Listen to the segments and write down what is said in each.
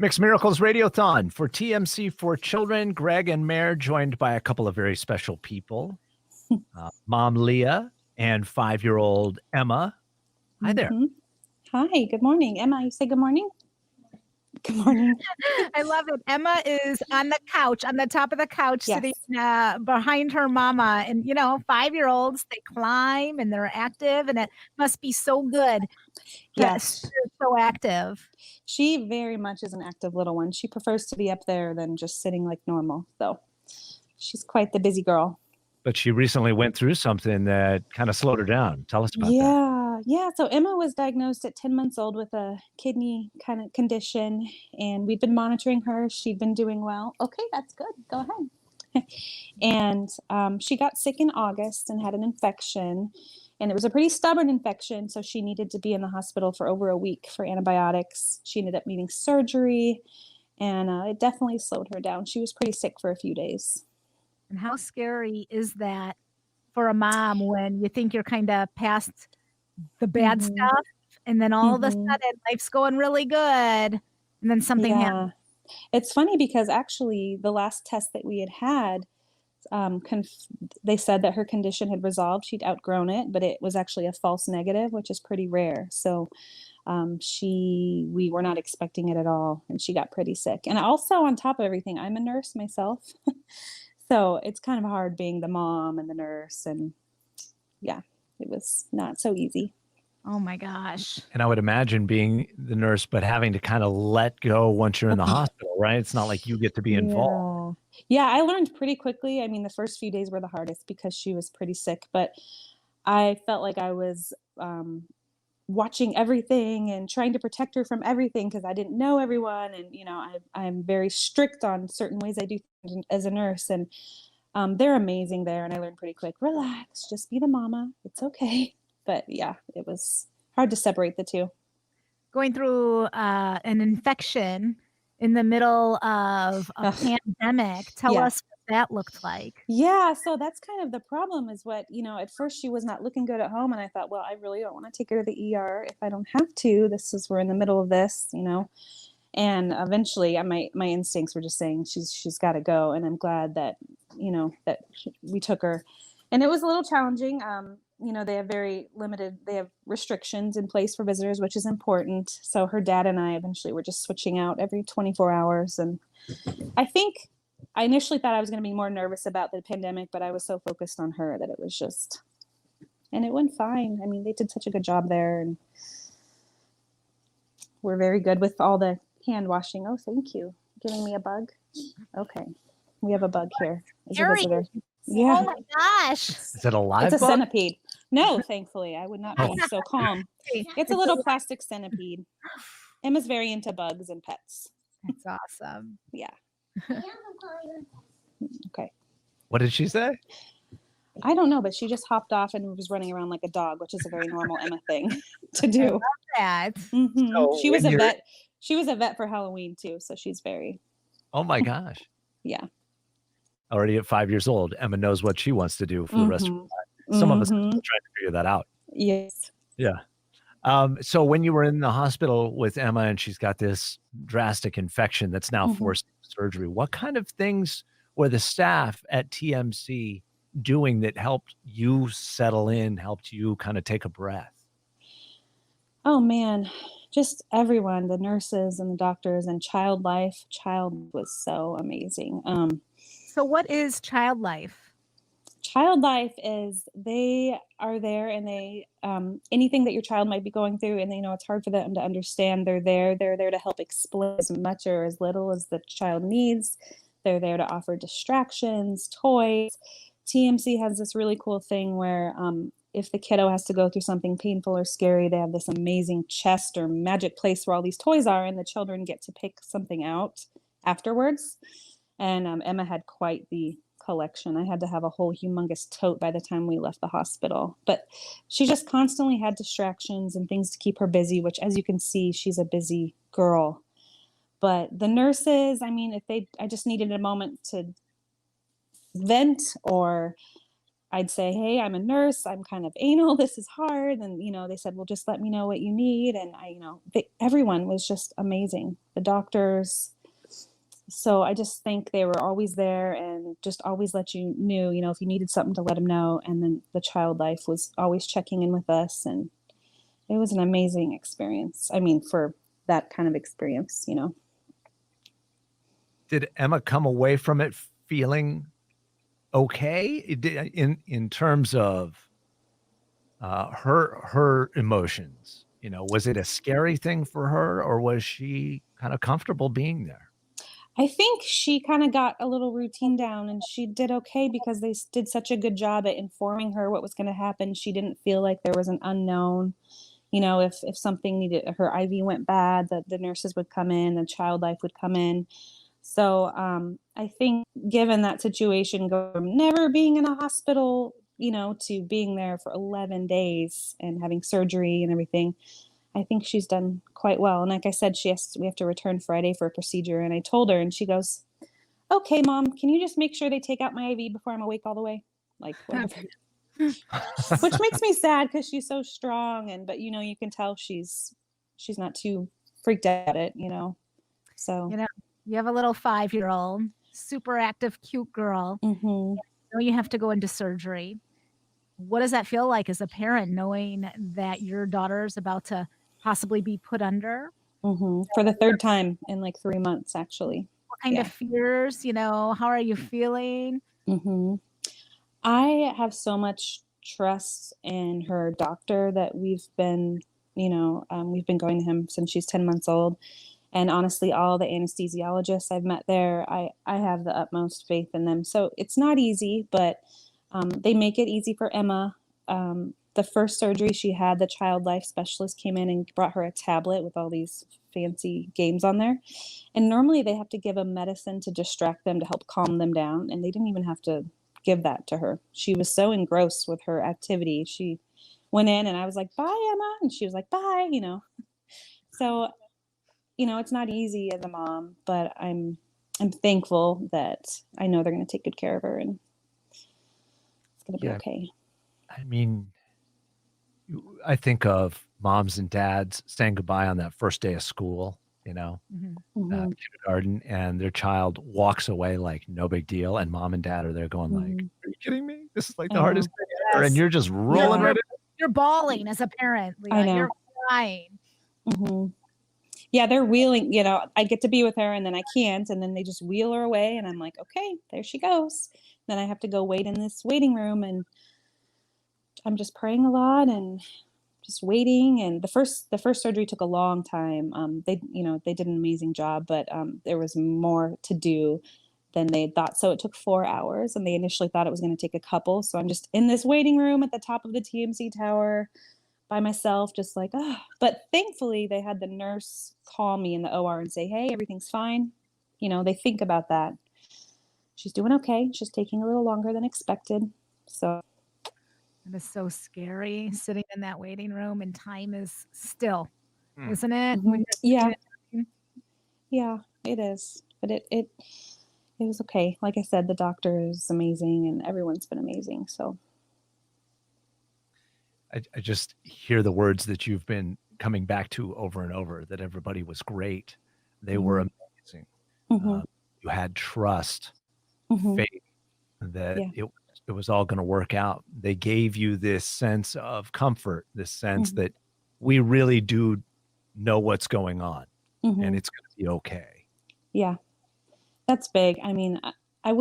Mixed Miracles Radiothon for TMC for Children. Greg and Mare joined by a couple of very special people. Mom Leah and 5-year-old Emma. Hi there. Hi, good morning. Emma, you say good morning? Good morning. I love it. Emma is on the couch, on the top of the couch, Yes. sitting behind her mama. And, 5-year-olds, they climb and they're active, and it must be so good. Yes. They're so active. She very much is an active little one. She prefers to be up there than just sitting like normal. So she's quite the busy girl. But she recently went through something that kind of slowed her down. Tell us about that. Yeah. So Emma was diagnosed at 10 months old with a kidney kind of condition, and we've been monitoring her. She'd been doing well. Okay, that's good. Go ahead. And she got sick in August and had an infection, and it was a pretty stubborn infection. So she needed to be in the hospital for over a week for antibiotics. She ended up needing surgery, and it definitely slowed her down. She was pretty sick for a few days. And how scary is that for a mom when you think you're kind of past the bad stuff, and then all of a sudden life's going really good, and then something happens? It's funny because actually the last test that we had, they said that her condition had resolved. She'd outgrown it, but it was actually a false negative, which is pretty rare. So we were not expecting it at all, and she got pretty sick. And also, on top of everything, I'm a nurse myself. So it's kind of hard being the mom and the nurse, and yeah, it was not so easy. Oh my gosh. And I would imagine being the nurse, but having to kind of let go once you're in the hospital, right? It's not like you get to be involved. Yeah, I learned pretty quickly. I mean, the first few days were the hardest because she was pretty sick, but I felt like I was watching everything and trying to protect her from everything because I didn't know everyone. And, I'm very strict on certain ways I do things as a nurse. And they're amazing there. And I learned pretty quick, relax, just be the mama. It's okay. But yeah, it was hard to separate the two. Going through an infection in the middle of a pandemic. Tell us what that looked like. Yeah, so that's kind of the problem is what, at first she was not looking good at home. And I thought, well, I really don't want to take her to the ER if I don't have to. We're in the middle of this, And eventually my instincts were just saying she's got to go. And I'm glad that, that we took her. And it was a little challenging. They have restrictions in place for visitors, which is important. So her dad and I eventually were just switching out every 24 hours. And I think I initially thought I was going to be more nervous about the pandemic, but I was so focused on her that it was just, and it went fine. I mean, they did such a good job there, and we're very good with all the hand washing. Oh, thank you. Giving me a bug. Okay. We have a bug here. It's a visitor. Yeah. Oh my gosh. Is it a live It's a bug? centipede. No, thankfully. I would not be so calm. It's a little plastic centipede. Emma's very into bugs and pets. That's awesome. Yeah. Okay. What did she say? I don't know, but she just hopped off and was running around like a dog, which is a very normal Emma thing to do. I love that. So She was a vet. She was a vet for Halloween too, so she's very. Oh my gosh. Yeah. Already at 5 years old, Emma knows what she wants to do for the rest of her life. Some of us are still trying to figure that out. Yes. Yeah. So when you were in the hospital with Emma and she's got this drastic infection that's now forced surgery, what kind of things were the staff at TMC doing that helped you settle in, helped you kind of take a breath? Oh man, just everyone, the nurses and the doctors and Child Life. Child was so amazing. So what is Child Life? Child Life is they are there, and they anything that your child might be going through, and it's hard for them to understand. They're there to help explain as much or as little as the child needs. They're there to offer distractions, toys. TMC has this really cool thing where if the kiddo has to go through something painful or scary, they have this amazing chest or magic place where all these toys are, and the children get to pick something out afterwards. And Emma had quite the collection. I had to have a whole humongous tote by the time we left the hospital. But she just constantly had distractions and things to keep her busy, which, as you can see, she's a busy girl. But the nurses, I mean, I just needed a moment to vent or I'd say, "Hey, I'm a nurse. I'm kind of anal. This is hard." And, they said, "Well, just let me know what you need." And everyone was just amazing. The doctors. So I just think they were always there and just always let you knew, if you needed something to let them know. And then the child life was always checking in with us. And it was an amazing experience. I mean, for that kind of experience. Did Emma come away from it feeling okay? In terms of her emotions, was it a scary thing for her, or was she kind of comfortable being there? I think she kind of got a little routine down and she did okay because they did such a good job at informing her what was going to happen. She didn't feel like there was an unknown. If something needed, her IV went bad, the nurses would come in, the child life would come in. So I think given that situation, go from never being in a hospital, to being there for 11 days and having surgery and everything, I think she's done quite well. And like I said, we have to return Friday for a procedure. And I told her, and she goes, "Okay, Mom, can you just make sure they take out my IV before I'm awake all the way?" Like whatever. Which makes me sad because she's so strong, but you can tell she's not too freaked out at it. So You have a little 5-year-old, super active, cute girl. You have to go into surgery. What does that feel like as a parent, knowing that your daughter's about to possibly be put under? For the third time in like 3 months, actually. What kind of fears, how are you feeling? I have so much trust in her doctor that we've been going to him since she's 10 months old. And honestly, all the anesthesiologists I've met there, I have the utmost faith in them. So it's not easy, but they make it easy for Emma. The first surgery she had, the child life specialist came in and brought her a tablet with all these fancy games on there. And normally they have to give them medicine to distract them, to help calm them down. And they didn't even have to give that to her. She was so engrossed with her activity. She went in and I was like, "Bye, Emma." And she was like, "Bye," So, it's not easy as a mom, but I'm thankful that I know they're going to take good care of her and it's going to be okay. I mean, I think of moms and dads saying goodbye on that first day of school, kindergarten, and their child walks away like no big deal, and mom and dad are there going like, "Are you kidding me? This is like the hardest thing ever," and you're just rolling right in. You're bawling as a parent, Leah. I know. You're crying. Yeah, they're wheeling, I get to be with her and then I can't. And then they just wheel her away. And I'm like, okay, there she goes. Then I have to go wait in this waiting room. And I'm just praying a lot and just waiting. And the first surgery took a long time. They did an amazing job, but there was more to do than they thought. So it took 4 hours and they initially thought it was going to take a couple. So I'm just in this waiting room at the top of the TMC tower by myself, just like, oh. But thankfully they had the nurse call me in the OR and say, "Hey, everything's fine." They think about that. She's doing okay. It's just taking a little longer than expected. So it is so scary sitting in that waiting room and time is still, isn't it? Yeah. Yeah, it is. But it was okay. Like I said, the doctor is amazing and everyone's been amazing. So I just hear the words that you've been coming back to over and over, that everybody was great. They were amazing. You had trust, faith that it was all going to work out. They gave you this sense of comfort, this sense that we really do know what's going on and it's going to be okay. Yeah, that's big. I mean, I've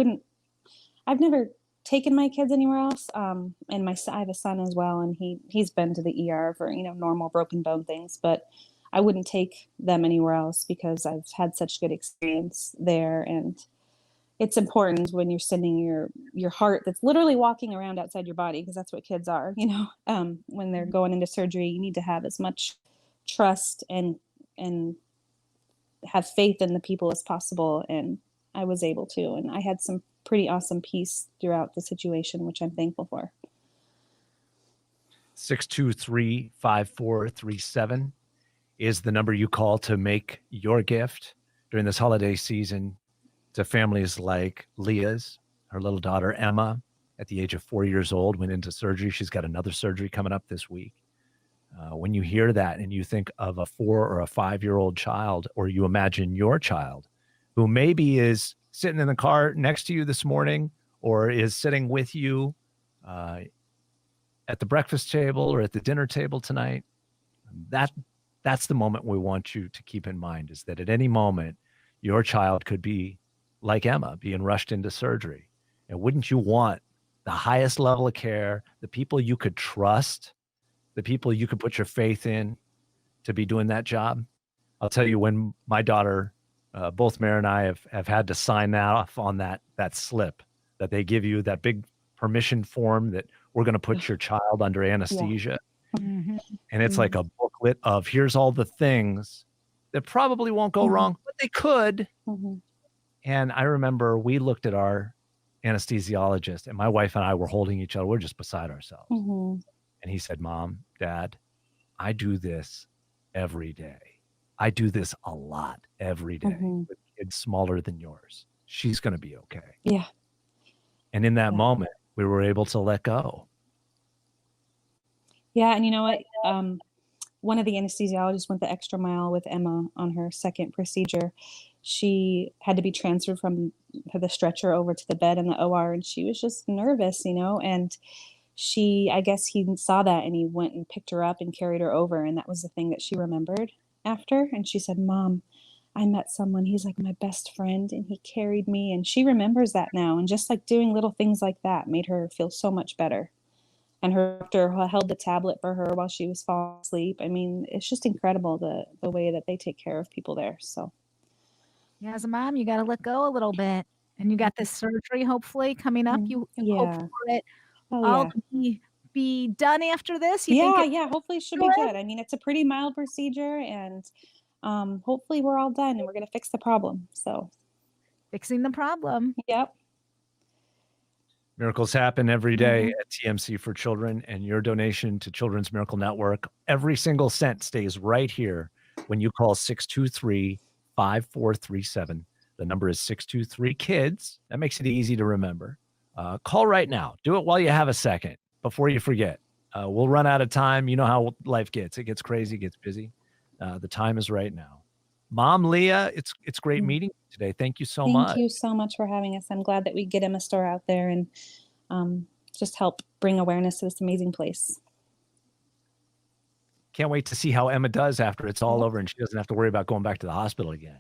never taken my kids anywhere else. And I have a son as well, and he's been to the ER for, normal broken bone things, but I wouldn't take them anywhere else because I've had such good experience there. And it's important when you're sending your heart that's literally walking around outside your body, because that's what kids are, when they're going into surgery, you need to have as much trust and have faith in the people as possible. And I was able to, and I had some pretty awesome peace throughout the situation, which I'm thankful for. 623-5437 is the number you call to make your gift during this holiday season to families like Leah's, her little daughter, Emma, at the age of 4 years old, went into surgery. She's got another surgery coming up this week. When you hear that and you think of a 4 or a 5-year-old child, or you imagine your child who maybe is sitting in the car next to you this morning, or is sitting with you at the breakfast table or at the dinner table tonight, that's the moment we want you to keep in mind, is that at any moment, your child could be like Emma, being rushed into surgery. And wouldn't you want the highest level of care, the people you could trust, the people you could put your faith in to be doing that job? I'll tell you, when my daughter, both Mary and I have had to sign off on that slip that they give you, that big permission form that we're going to put your child under anesthesia. Mhm. And it's like a booklet of here's all the things that probably won't go wrong, but they could. And I remember we looked at our anesthesiologist, and my wife and I were holding each other. We're just beside ourselves. And he said, Mom, Dad, I do this every day. I do this a lot every day with kids smaller than yours. She's going to be okay. Yeah. And in that moment, we were able to let go. Yeah, and you know what? One of the anesthesiologists went the extra mile with Emma on her second procedure. She had to be transferred from the stretcher over to the bed in the OR, and she was just nervous, and I guess he saw that, and he went and picked her up and carried her over, and that was the thing that she remembered after. And she said, Mom, I met someone, he's like my best friend, and he carried me, and she remembers that now. And just like doing little things like that made her feel so much better. And her doctor held the tablet for her while she was falling asleep. I mean, it's just incredible the way that they take care of people there. So Yeah, as a mom, you got to let go a little bit. And you got this surgery hopefully coming up. You hope for it all to be done after this. You think hopefully it should be good. I mean, it's a pretty mild procedure, and hopefully we're all done and we're going to fix the problem. So fixing the problem. Yep. Miracles happen every day at TMC for Children, and your donation to Children's Miracle Network, every single cent stays right here when you call 623-5437. The number is 623-KIDS. That makes it easy to remember. Call right now. Do it while you have a second before you forget. We'll run out of time. You know how life gets. It gets crazy, gets busy. The time is right now. Mom, Leah, it's great meeting you today. Thank you so much. Thank you so much for having us. I'm glad that we get Emma Store out there and just help bring awareness to this amazing place. Can't wait to see how Emma does after it's all over and she doesn't have to worry about going back to the hospital again.